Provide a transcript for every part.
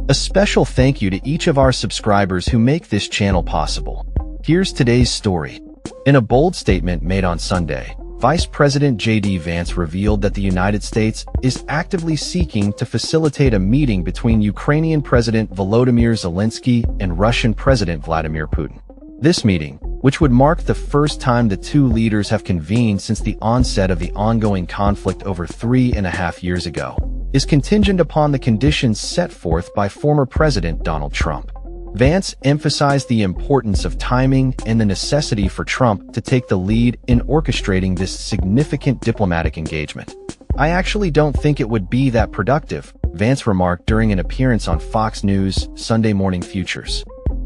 A special thank you to each of our subscribers who make this channel possible. Here's today's story. In a bold statement made on Sunday, Vice President JD Vance revealed that the United States is actively seeking to facilitate a meeting between Ukrainian President Volodymyr Zelensky and Russian President Vladimir Putin. This meeting, which would mark the first time the two leaders have convened since the onset of the ongoing conflict over 3.5 years ago, is contingent upon the conditions set forth by former President Donald Trump. Vance emphasized the importance of timing and the necessity for Trump to take the lead in orchestrating this significant diplomatic engagement. "I actually don't think it would be that productive," Vance remarked during an appearance on Fox News' Sunday Morning Futures.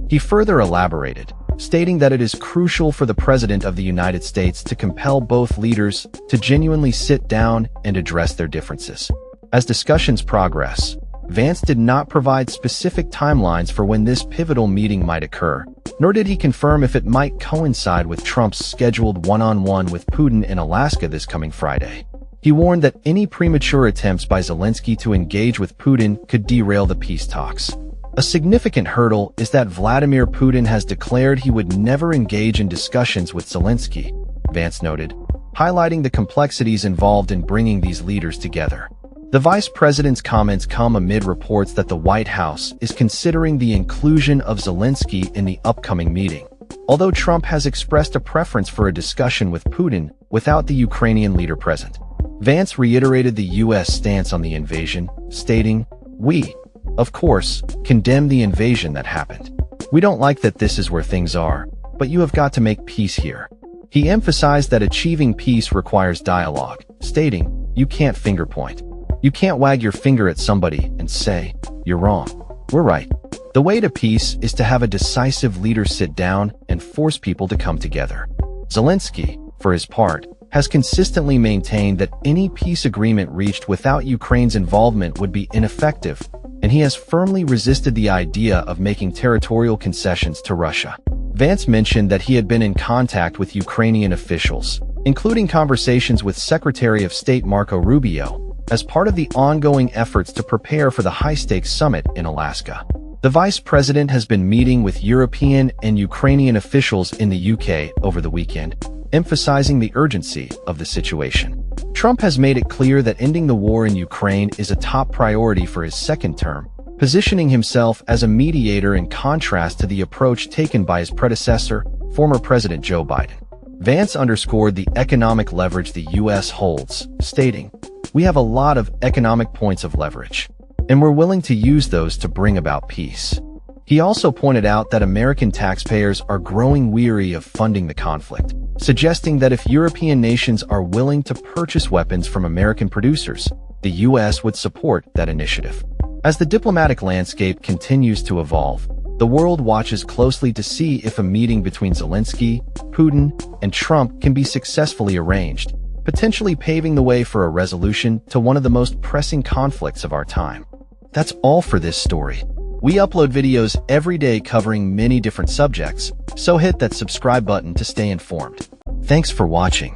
He further elaborated, stating that it is crucial for the President of the United States to compel both leaders to genuinely sit down and address their differences. As discussions progress, Vance did not provide specific timelines for when this pivotal meeting might occur, nor did he confirm if it might coincide with Trump's scheduled one-on-one with Putin in Alaska this coming Friday. He warned that any premature attempts by Zelensky to engage with Putin could derail the peace talks. A significant hurdle is that Vladimir Putin has declared he would never engage in discussions with Zelensky, Vance noted, highlighting the complexities involved in bringing these leaders together. The vice president's comments come amid reports that the White House is considering the inclusion of Zelensky in the upcoming meeting, although Trump has expressed a preference for a discussion with Putin without the Ukrainian leader present. Vance reiterated the U.S. stance on the invasion, stating, "We, of course, condemn the invasion that happened. We don't like that this is where things are, but you have got to make peace here." He emphasized that achieving peace requires dialogue, stating, "You can't finger point. You can't wag your finger at somebody and say, 'You're wrong. We're right.' The way to peace is to have a decisive leader sit down and force people to come together." Zelensky, for his part, has consistently maintained that any peace agreement reached without Ukraine's involvement would be ineffective, and he has firmly resisted the idea of making territorial concessions to Russia. Vance mentioned that he had been in contact with Ukrainian officials, including conversations with Secretary of State Marco Rubio, as part of the ongoing efforts to prepare for the high-stakes summit in Alaska. The vice president has been meeting with European and Ukrainian officials in the UK over the weekend, emphasizing the urgency of the situation. Trump has made it clear that ending the war in Ukraine is a top priority for his second term, positioning himself as a mediator in contrast to the approach taken by his predecessor, former President Joe Biden. Vance underscored the economic leverage the U.S. holds, stating, "We have a lot of economic points of leverage, and we're willing to use those to bring about peace." He also pointed out that American taxpayers are growing weary of funding the conflict, suggesting that if European nations are willing to purchase weapons from American producers, the U.S. would support that initiative. As the diplomatic landscape continues to evolve, the world watches closely to see if a meeting between Zelensky, Putin, and Trump can be successfully arranged, potentially paving the way for a resolution to one of the most pressing conflicts of our time. That's all for this story. We upload videos every day covering many different subjects, so hit that subscribe button to stay informed. Thanks for watching.